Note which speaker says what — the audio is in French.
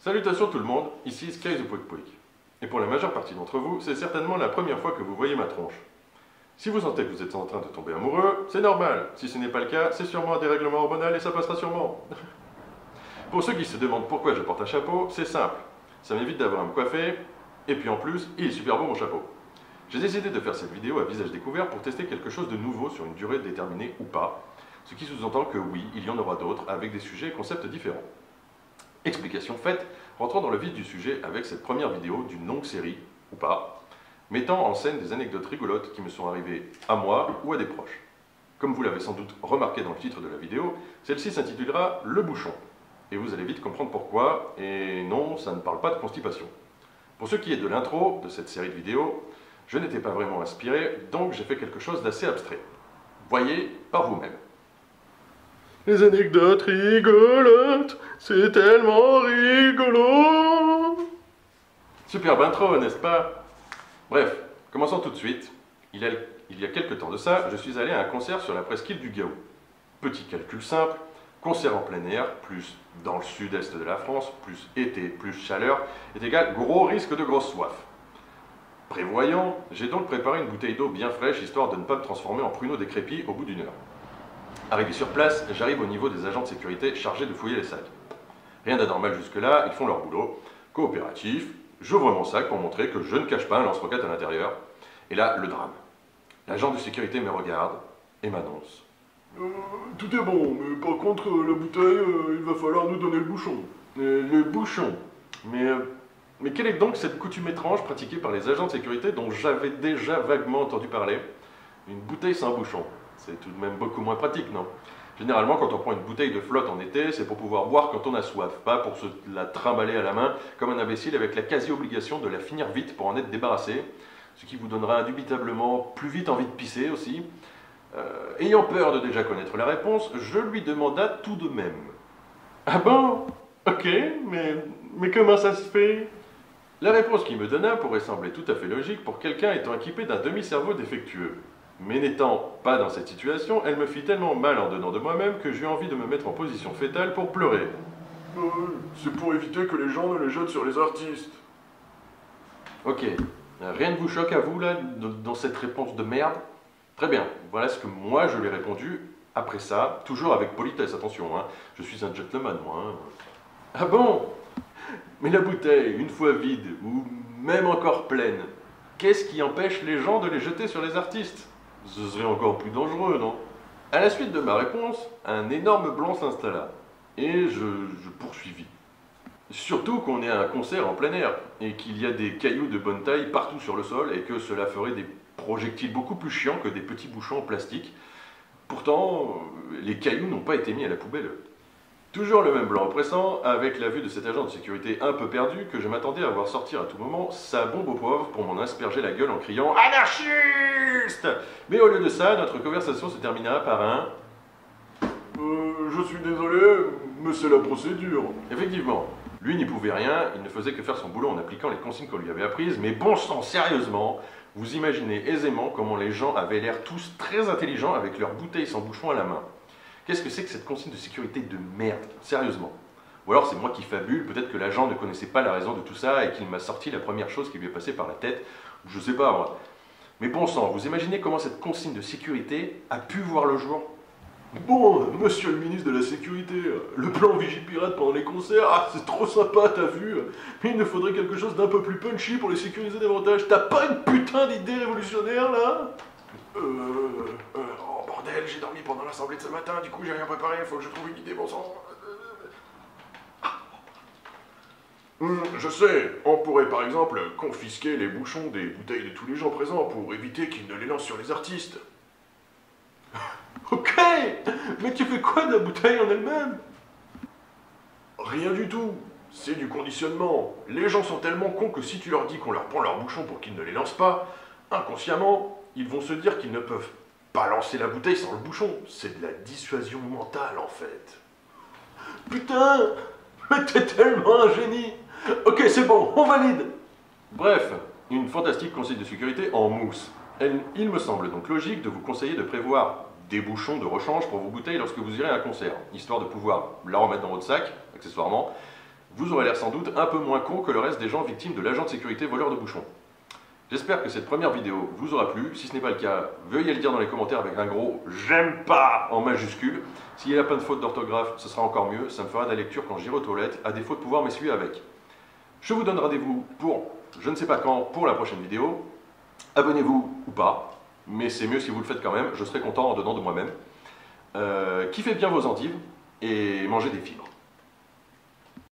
Speaker 1: Salutations tout le monde, ici Sky the Pouic Pouic. Et pour la majeure partie d'entre vous, c'est certainement la première fois que vous voyez ma tronche. Si vous sentez que vous êtes en train de tomber amoureux, c'est normal. Si ce n'est pas le cas, c'est sûrement un dérèglement hormonal et ça passera sûrement. Pour ceux qui se demandent pourquoi je porte un chapeau, c'est simple. Ça m'évite d'avoir à me coiffer, et puis en plus, il est super beau mon chapeau. J'ai décidé de faire cette vidéo à visage découvert pour tester quelque chose de nouveau sur une durée déterminée ou pas, ce qui sous-entend que oui, il y en aura d'autres avec des sujets et concepts différents. Explication faite, rentrons dans le vif du sujet avec cette première vidéo d'une longue série, ou pas, mettant en scène des anecdotes rigolotes qui me sont arrivées à moi ou à des proches. Comme vous l'avez sans doute remarqué dans le titre de la vidéo, celle-ci s'intitulera « Le bouchon ». Et vous allez vite comprendre pourquoi, et non, ça ne parle pas de constipation. Pour ce qui est de l'intro de cette série de vidéos, je n'étais pas vraiment inspiré, donc j'ai fait quelque chose d'assez abstrait. Voyez par vous-même. Les anecdotes rigolotes, c'est tellement rigolo. Superbe intro, n'est-ce pas? Bref, commençons tout de suite. Il y a quelques temps de ça, je suis allé à un concert sur la presqu'île du Gaou. Petit calcul simple, concert en plein air, plus dans le sud-est de la France, plus été, plus chaleur, est égal gros risque de grosse soif. Prévoyant, j'ai donc préparé une bouteille d'eau bien fraîche, histoire de ne pas me transformer en pruneau décrépit au bout d'une heure. Arrivé sur place, j'arrive au niveau des agents de sécurité chargés de fouiller les sacs. Rien d'anormal jusque-là, ils font leur boulot. Coopératif, j'ouvre mon sac pour montrer que je ne cache pas un lance-roquette à l'intérieur. Et là, le drame. L'agent de sécurité me regarde et m'annonce.
Speaker 2: Tout est bon, mais par contre, la bouteille, il va falloir nous donner le bouchon.
Speaker 1: Le bouchon. Mais quelle est donc cette coutume étrange pratiquée par les agents de sécurité dont j'avais déjà vaguement entendu parler? Une bouteille sans bouchon. C'est tout de même beaucoup moins pratique, non? Généralement, quand on prend une bouteille de flotte en été, c'est pour pouvoir boire quand on a soif, pas pour se la trimballer à la main comme un imbécile avec la quasi-obligation de la finir vite pour en être débarrassé, ce qui vous donnera indubitablement plus vite envie de pisser aussi. Ayant peur de déjà connaître la réponse, je lui demanda tout de même. Ah bon? Ok, mais comment ça se fait? La réponse qu'il me donna pourrait sembler tout à fait logique pour quelqu'un étant équipé d'un demi-cerveau défectueux. Mais n'étant pas dans cette situation, elle me fit tellement mal en dedans de moi-même que j'eus envie de me mettre en position fétale pour pleurer.
Speaker 2: C'est pour éviter que les gens ne les jettent sur les artistes.
Speaker 1: Ok, rien ne vous choque à vous là, dans cette réponse de merde? Très bien, voilà ce que moi je lui ai répondu. Après ça, toujours avec politesse, attention, hein, je suis un gentleman moi. Hein. Ah bon? Mais la bouteille, une fois vide, ou même encore pleine, qu'est-ce qui empêche les gens de les jeter sur les artistes? Ce serait encore plus dangereux, non? À la suite de ma réponse, un énorme blanc s'installa, et je poursuivis. Surtout qu'on est à un concert en plein air, et qu'il y a des cailloux de bonne taille partout sur le sol, et que cela ferait des projectiles beaucoup plus chiants que des petits bouchons en plastique. Pourtant, les cailloux n'ont pas été mis à la poubelle. Toujours le même blanc oppressant, avec la vue de cet agent de sécurité un peu perdu, que je m'attendais à voir sortir à tout moment sa bombe au poivre pour m'en asperger la gueule en criant « Anarchiste !» Mais au lieu de ça, notre conversation se termina par un «
Speaker 2: Je suis désolé, mais c'est la procédure. »
Speaker 1: Effectivement, lui n'y pouvait rien, il ne faisait que faire son boulot en appliquant les consignes qu'on lui avait apprises, mais bon sang, sérieusement, vous imaginez aisément comment les gens avaient l'air tous très intelligents avec leurs bouteilles sans bouchon à la main. Qu'est-ce que c'est que cette consigne de sécurité de merde, sérieusement? Ou alors c'est moi qui fabule, peut-être que l'agent ne connaissait pas la raison de tout ça et qu'il m'a sorti la première chose qui lui est passée par la tête, je sais pas moi. Mais bon sang, vous imaginez comment cette consigne de sécurité a pu voir le jour?
Speaker 2: Bon, monsieur le ministre de la Sécurité, le plan Vigipirate pendant les concerts, ah c'est trop sympa, t'as vu? Mais il nous faudrait quelque chose d'un peu plus punchy pour les sécuriser davantage. T'as pas une putain d'idée révolutionnaire là? Oh bordel, j'ai dormi pendant l'assemblée de ce matin, du coup j'ai rien préparé, faut que je trouve une idée, bon sang. Je sais, on pourrait par exemple confisquer les bouchons des bouteilles de tous les gens présents pour éviter qu'ils ne les lancent sur les artistes.
Speaker 1: Ok, mais tu fais quoi de la bouteille en elle-même?
Speaker 2: Rien du tout, c'est du conditionnement. Les gens sont tellement cons que si tu leur dis qu'on leur prend leurs bouchons pour qu'ils ne les lancent pas, inconsciemment, ils vont se dire qu'ils ne peuvent pas lancer la bouteille sans le bouchon. C'est de la dissuasion mentale en fait.
Speaker 1: Putain, mais t'es tellement un génie. Ok, c'est bon, on valide. Bref, une fantastique consigne de sécurité en mousse. Il me semble donc logique de vous conseiller de prévoir des bouchons de rechange pour vos bouteilles lorsque vous irez à un concert, histoire de pouvoir la remettre dans votre sac, accessoirement, Vous aurez l'air sans doute un peu moins con que le reste des gens victimes de l'agent de sécurité voleur de bouchons. J'espère que cette première vidéo vous aura plu. Si ce n'est pas le cas, veuillez le dire dans les commentaires avec un gros « j'aime pas » en majuscule. S'il y a plein de fautes d'orthographe, ce sera encore mieux. Ça me fera de la lecture quand j'irai aux toilettes, à défaut de pouvoir m'essuyer avec. Je vous donne rendez-vous pour je ne sais pas quand pour la prochaine vidéo. Abonnez-vous ou pas, mais c'est mieux si vous le faites quand même. Je serai content en dedans de moi-même. Kiffez bien vos endives et mangez des fibres.